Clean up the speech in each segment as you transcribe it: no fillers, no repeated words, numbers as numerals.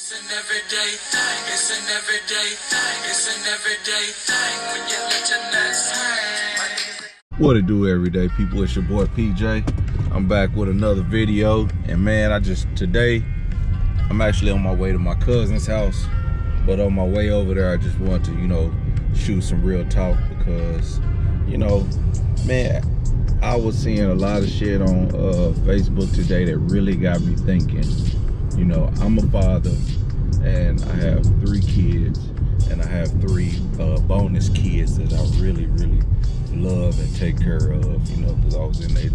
It's an everyday thing, it's an everyday thing, it's an everyday thing when you let your nuts hang. What it do, everyday people? It's your boy PJ. I'm back with another video, and man, today I'm actually on my way to my cousin's house, but on my way over there I just want to shoot some real talk because man, I was seeing a lot of shit on Facebook today that really got me thinking. I'm a father and I have 3 kids, and I have 3 bonus kids that I really love and take care of, because I was in their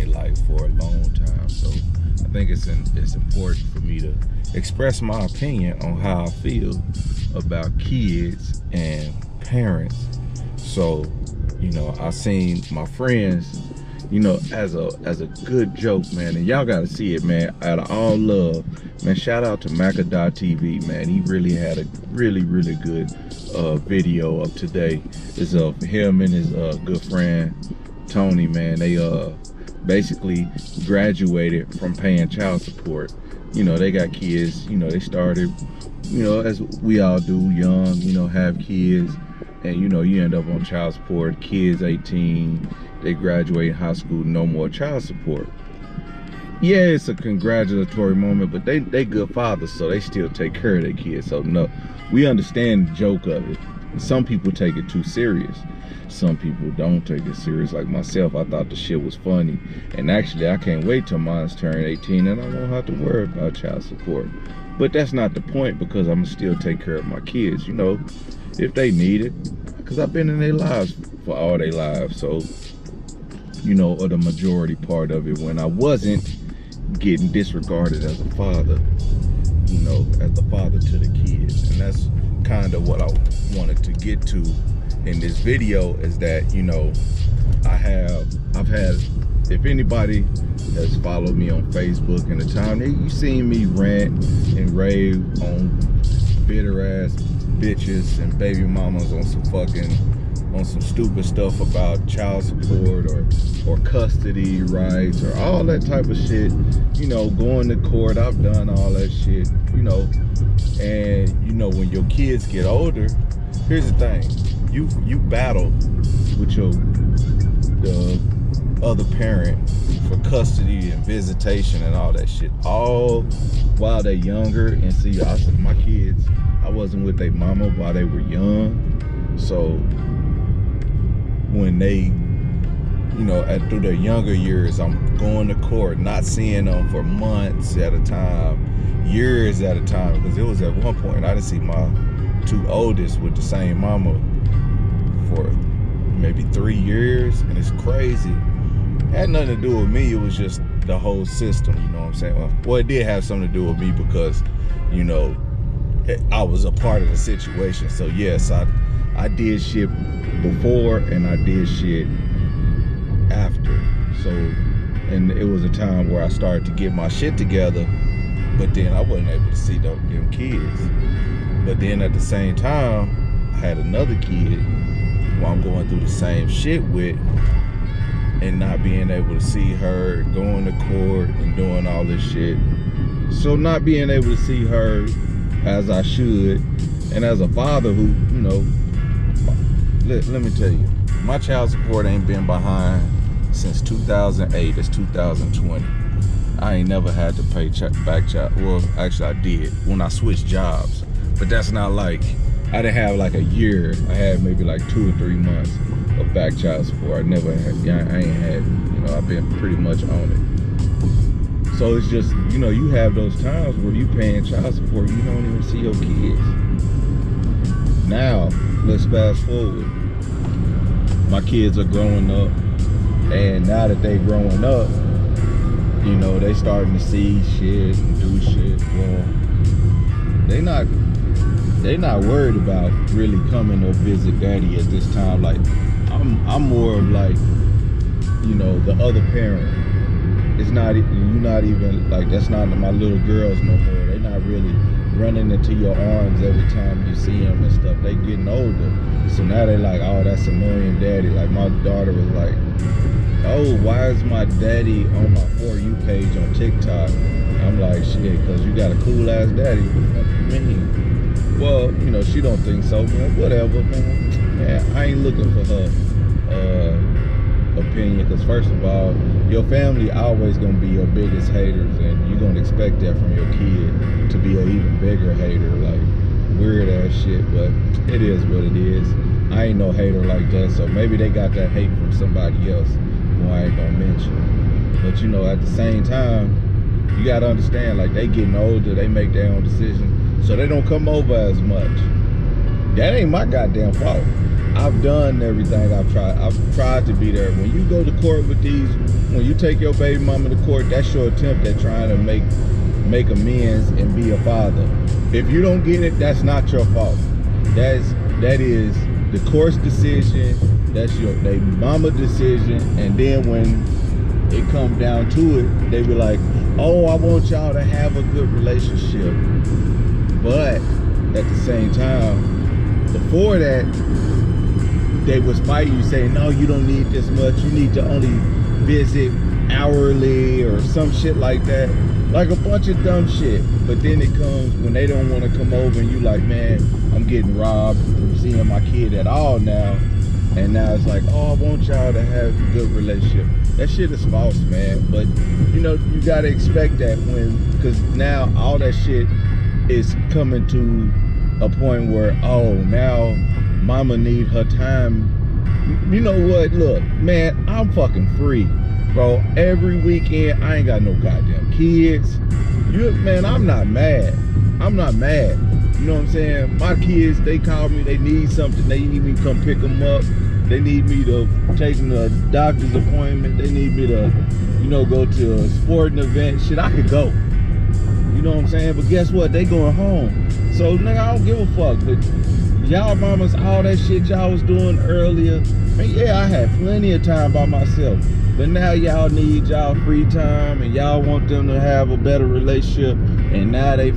life for a long time. So I think it's important for me to express my opinion on how I feel about kids and parents. So I seen my friends, as a good joke, man, and y'all gotta see it, man. Out of all love, man, shout out to Maca.tv, man. He really had a really good video up today. It's of him and his good friend Tony, man. They basically graduated from paying child support. They got kids, they started, as we all do, young, have kids, and you end up on child support. Kids 18, they graduate high school, no more child support. Yeah, it's a congratulatory moment, but they good fathers, so they still take care of their kids. So no, we understand the joke of it. Some people take it too serious. Some people don't take it serious. Like myself, I thought the shit was funny. And actually, I can't wait till mine's turn 18 and I won't have to worry about child support. But that's not the point, because I'm still take care of my kids, if they need it. Because I've been in their lives for all their lives. So, or the majority part of it, when I wasn't getting disregarded as a father, as the father to the kids. And that's kind of what I wanted to get to in this video, is that I've had, if anybody has followed me on Facebook in the time, you seen me rant and rave on bitter ass bitches and baby mamas on some stupid stuff about child support or custody rights or all that type of shit, going to court. I've done all that shit, and when your kids get older, here's the thing, you battle with the other parent for custody and visitation and all that shit, all while they're younger. And see, I said my kids, I wasn't with their mama while they were young, so when they through their younger years, I'm going to court, not seeing them for months at a time, years at a time, because it was at one point I didn't see my 2 oldest with the same mama for maybe 3 years, and it's crazy. It had nothing to do with me, it was just the whole system, you know what I'm saying? Well, it did have something to do with me because, I was a part of the situation. So yes, I did shit before and I did shit after. So, and it was a time where I started to get my shit together, but then I wasn't able to see them kids. But then at the same time, I had another kid who I'm going through the same shit with, and not being able to see her, going to court and doing all this shit. So not being able to see her as I should, and as a father who, let me tell you, my child support ain't been behind since 2008. It's 2020. I ain't never had to pay back child. Well, actually I did when I switched jobs, but that's not like, I didn't have like a year. I had maybe like 2 or 3 months of back child support. I never had, I ain't had, I've been pretty much on it. So it's just, you have those times where you paying child support, you don't even see your kids. Now, let's fast forward. My kids are growing up, and now that they growing up, they starting to see shit and do shit. Well, they not worried about really coming to visit daddy at this time. Like, I'm more of like, the other parent. It's not, you're not even like, that's not my little girls no more. They're not really running into your arms every time you see them and stuff. They getting older, so now they like, oh, that's annoying daddy. Like my daughter was like, oh, why is my daddy on my For You page on TikTok? I'm like, shit, because you got a cool ass daddy. What the fuck you mean? Well, you know, she don't think so, man. Whatever, man. Man, I ain't looking for her opinion, because first of all, your family always gonna be your biggest haters, and you're gonna expect that from your kid to be an even bigger hater. Like, weird ass shit, but it is what it is. I ain't no hater like that, so maybe they got that hate from somebody else who I ain't gonna mention. But you know, at the same time, you gotta understand, like, they getting older, they make their own decisions, so they don't come over as much. That ain't my goddamn fault. I've done everything I've tried to be there. When you go to court with these, when you take your baby mama to court, that's your attempt at trying to make amends and be a father. If you don't get it, that's not your fault. That is the court's decision. That's they mama decision. And then when it comes down to it, they be like, oh, I want y'all to have a good relationship. But at the same time, before that, they was fighting you, saying, no, you don't need this much. You need to only visit hourly or some shit like that. Like a bunch of dumb shit. But then it comes when they don't want to come over and you like, man, I'm getting robbed from seeing my kid at all now. And now it's like, oh, I want y'all to have a good relationship. That shit is false, man. But, you know, you got to expect that because now all that shit is coming to a point where, oh, now mama need her time. You know what? Look, man, I'm fucking free, bro. Every weekend, I ain't got no goddamn kids. Man, I'm not mad. I'm not mad. You know what I'm saying? My kids, they call me, they need something. They need me to come pick them up. They need me to take them to a doctor's appointment. They need me to, you know, go to a sporting event. Shit, I could go. You know what I'm saying? But guess what? They going home. So, nigga, I don't give a fuck. But y'all mamas, all that shit y'all was doing earlier, man, yeah, I had plenty of time by myself. But now y'all need y'all free time, and y'all want them to have a better relationship, and now they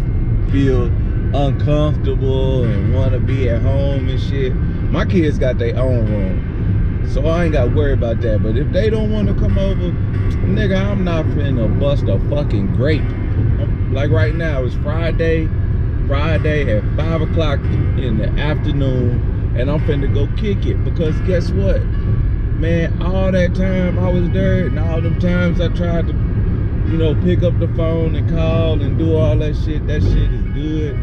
feel uncomfortable and want to be at home and shit. My kids got their own room, so I ain't got to worry about that. But if they don't want to come over, nigga, I'm not finna bust a fucking grape. Like right now, it's Friday at 5 o'clock in the afternoon, and I'm finna go kick it, because guess what, man, all that time I was there, and all them times I tried to, you know, pick up the phone and call and do all that shit is good.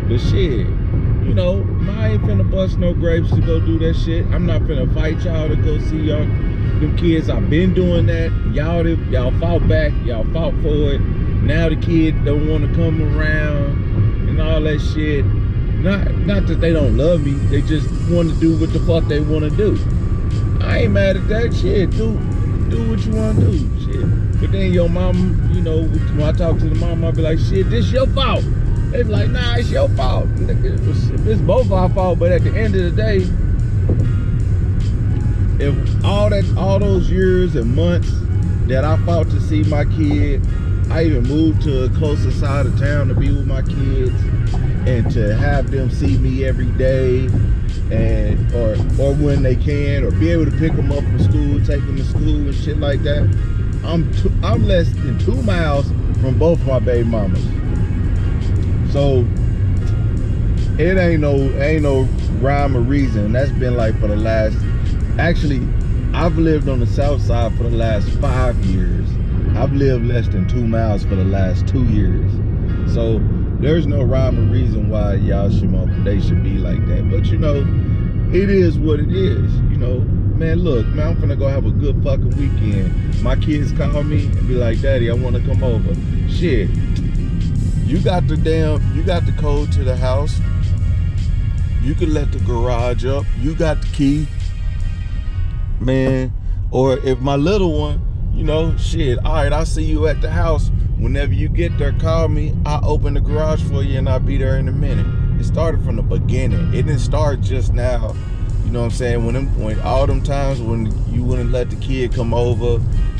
But shit, you know, I ain't finna bust no grapes to go do that shit. I'm not finna fight y'all to go see y'all, them kids. I've been doing that. Y'all fought back, y'all fought for it. Now the kid don't want to come around and all that shit. Not that they don't love me, they just want to do what the fuck they want to do. I ain't mad at that shit. Do what you want to do, shit. But then your mom, you know, when I talk to the mom, I be like, shit, this your fault. They be like, nah, it's your fault. It's both our fault. But at the end of the day, if all those years and months that I fought to see my kid, I even moved to a closer side of town to be with my kids, and to have them see me every day, and or when they can, or be able to pick them up from school, take them to school and shit like that. I'm less than 2 miles from both my baby mamas. So it ain't no rhyme or reason. That's been like for the last, actually, I've lived on the south side for the last 5 years. I've lived less than 2 miles for the last 2 years. So there's no rhyme or reason why they should be like that. But you know, it is what it is. You know, man, look, man, I'm finna go have a good fucking weekend. My kids call me and be like, Daddy, I wanna come over. Shit, you got the code to the house. You can let the garage up. You got the key, man. Or if my little one, you know, shit, all right, I'll see you at the house. Whenever you get there, call me. I'll open the garage for you, and I'll be there in a minute. It started from the beginning. It didn't start just now. You know what I'm saying? When all them times when you wouldn't let the kid come over,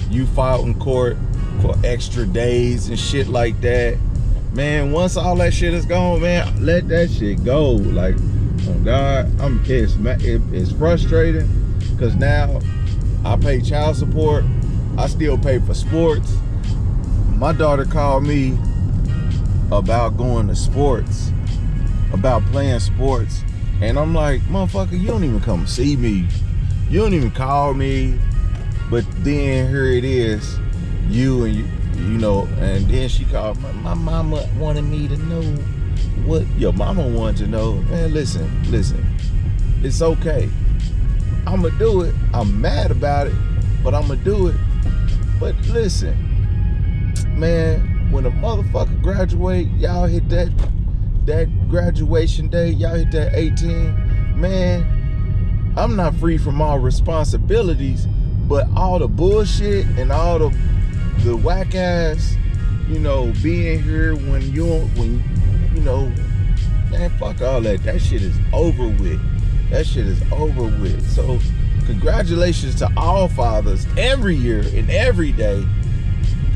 you fought in court for extra days and shit like that. Man, once all that shit is gone, man, let that shit go. Like, oh God, it's frustrating, because now I pay child support. I still pay for sports. My daughter called me about going to sports, about playing sports, and I'm like, motherfucker, you don't even come see me, you don't even call me. But then here it is, you know, and then she called. My mama wanted me to know what your mama wanted to know. Man, listen, it's okay. I'ma do it. I'm mad about it, but I'ma do it. But listen, man, when a motherfucker graduate, y'all hit that graduation day, y'all hit that 18, man, I'm not free from all responsibilities, but all the bullshit and all the whack ass, you know, being here when you know, man, fuck all that. That shit is over with. That shit is over with. So congratulations to all fathers every year and every day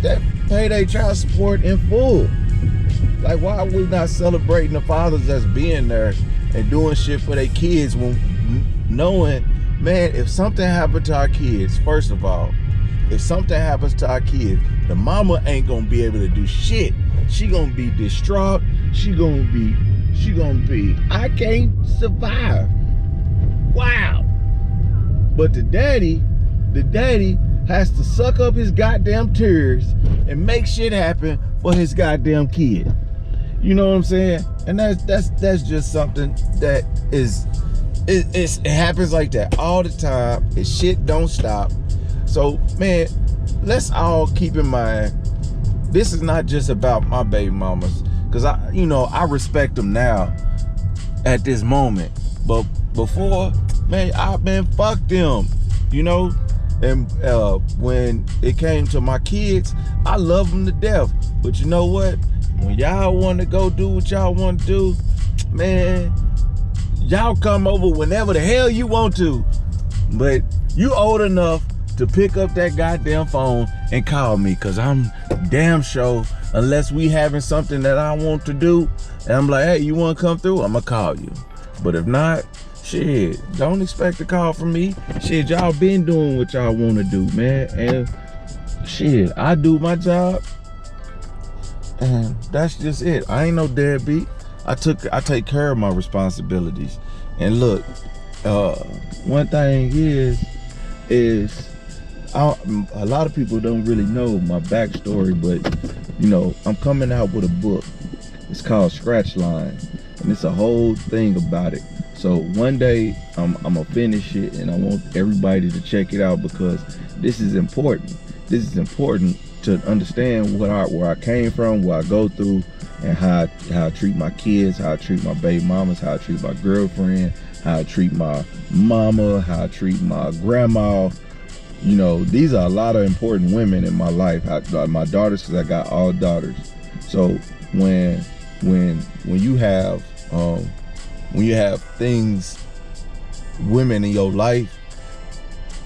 that pay their child support in full. Like, why are we not celebrating the fathers that's being there and doing shit for their kids when knowing, man, if something happened to our kids, first of all, if something happens to our kids, the mama ain't gonna be able to do shit. She gonna be distraught. She gonna be, I can't survive. Wow. But the daddy has to suck up his goddamn tears and make shit happen for his goddamn kid. You know what I'm saying? And that's just something that is, it happens like that all the time. And shit don't stop. So, man, let's all keep in mind, this is not just about my baby mamas, because I respect them now at this moment. But before, man, fuck them, you know? And when it came to my kids, I love them to death. But you know what? When y'all want to go do what y'all want to do, man, y'all come over whenever the hell you want to. But you old enough to pick up that goddamn phone and call me, because I'm damn sure, unless we having something that I want to do, and I'm like, hey, you want to come through? I'm going to call you. But if not, shit, don't expect a call from me. Shit, y'all been doing what y'all want to do, man. And shit, I do my job, and that's just it. I ain't no deadbeat. I take care of my responsibilities. And look, one thing is a lot of people don't really know my backstory, but you know, I'm coming out with a book. It's called Scratch Line, and it's a whole thing about it. So one day I'm gonna finish it, and I want everybody to check it out, because this is important. This is important to understand where I came from, what I go through, and how I treat my kids, how I treat my baby mamas, how I treat my girlfriend, how I treat my mama, how I treat my grandma. You know, these are a lot of important women in my life. My daughters, because I got all daughters. So when you have things, women in your life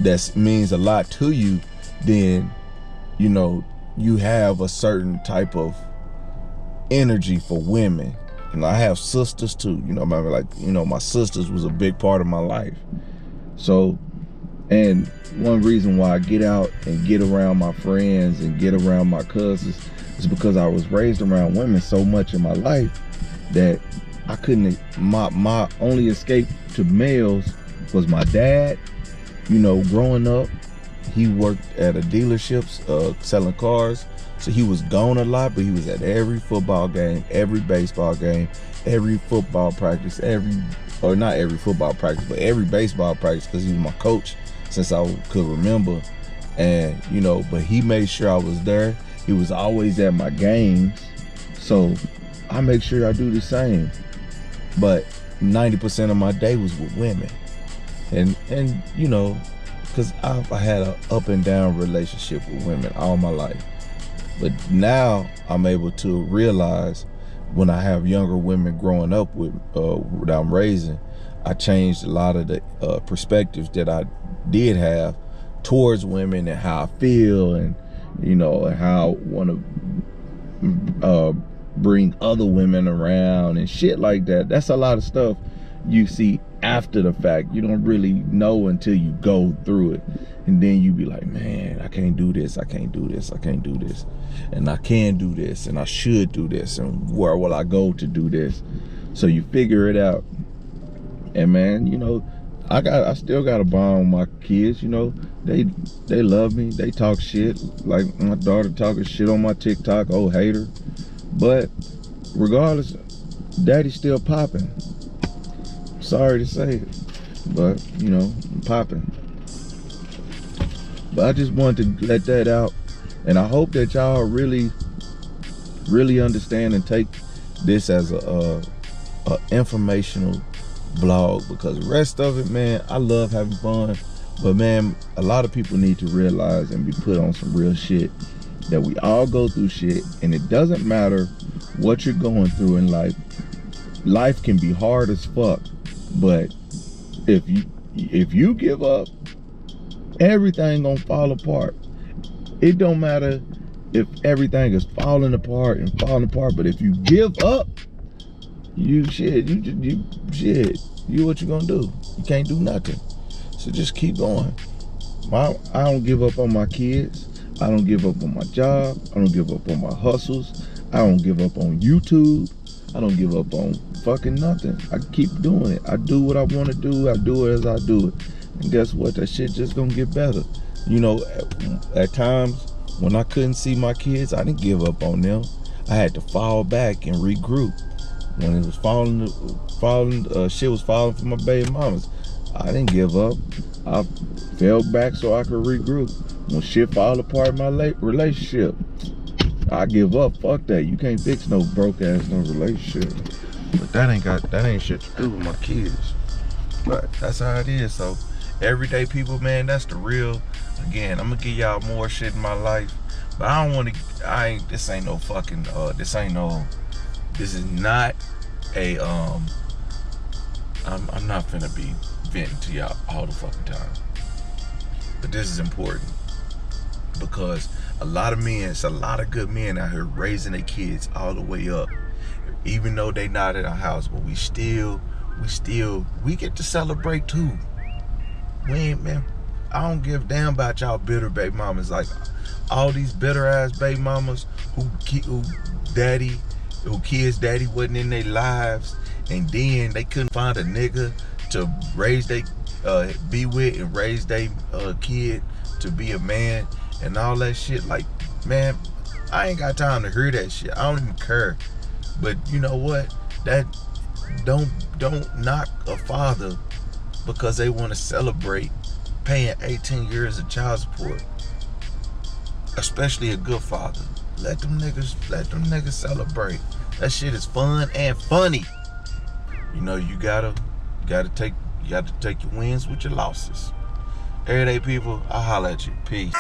that means a lot to you, then you know you have a certain type of energy for women. And I have sisters too. You know, my sisters was a big part of my life. So, and one reason why I get out and get around my friends and get around my cousins is because I was raised around women so much in my life that I couldn't, my only escape to males was my dad. You know, growing up, he worked at a dealership selling cars. So he was gone a lot, but he was at every football game, every baseball game, every football practice, not every football practice, but every baseball practice, because he was my coach since I could remember. And, you know, but he made sure I was there. He was always at my games. So I make sure I do the same. But 90% of my day was with women. And you know, because I had an up and down relationship with women all my life. But now I'm able to realize, when I have younger women growing up with that I'm raising, I changed a lot of the perspectives that I did have towards women, and how I feel, and you know, and how I want to bring other women around and shit like that. That's a lot of stuff, you see after the fact. You don't really know until you go through it. And then you be like, man, I can't do this, I can't do this, I can't do this. And I can do this, and I should do this, and where will I go to do this? So you figure it out. And man, you know, I still got a bond with my kids, you know. They love me, they talk shit. Like my daughter talking shit on my TikTok, oh hater. But regardless, daddy's still popping. Sorry to say it, but you know, I'm popping. But I just wanted to let that out, and I hope that y'all really understand and take this as a informational vlog, because the rest of it, man, I love having fun, but man, a lot of people need to realize and be put on some real shit, that we all go through shit, and it doesn't matter what you're going through in life. Life can be hard as fuck, but if you give up, everything gonna fall apart. It don't matter if everything is falling apart, but if you give up, you what you gonna do? You can't do nothing. So just keep going. I don't give up on my kids. I don't give up on my job. I don't give up on my hustles. I don't give up on YouTube. I don't give up on fucking nothing. I keep doing it. I do what I want to do. I do it as I do it. And guess what? That shit just gonna get better. You know, at times when I couldn't see my kids, I didn't give up on them. I had to fall back and regroup. When it was shit was falling for my baby mamas, I didn't give up. I fell back so I could regroup. When shit fall apart in my relationship, I give up. Fuck that. You can't fix no broke ass no relationship. But that ain't shit to do with my kids. But that's how it is. So everyday people, man, that's the real. Again, I'm gonna give y'all more shit in my life, but I don't want to. This ain't no fucking. This is not a. I'm not finna be venting to y'all all the fucking time. But this is important, because a lot of men, it's a lot of good men out here raising their kids all the way up, even though they not in our house, but we get to celebrate too. Man, I don't give a damn about y'all bitter baby mamas. Like all these bitter ass baby mamas who kids daddy wasn't in their lives, and then they couldn't find a nigga to raise they be with and raise their kid to be a man and all that shit. Like, man, I ain't got time to hear that shit. I don't even care. But you know what? That don't knock a father because they want to celebrate paying 18 years of child support. Especially a good father. Let them niggas celebrate. That shit is fun and funny. You know, you gotta take your wins with your losses. Everyday people, I'll holler at you. Peace.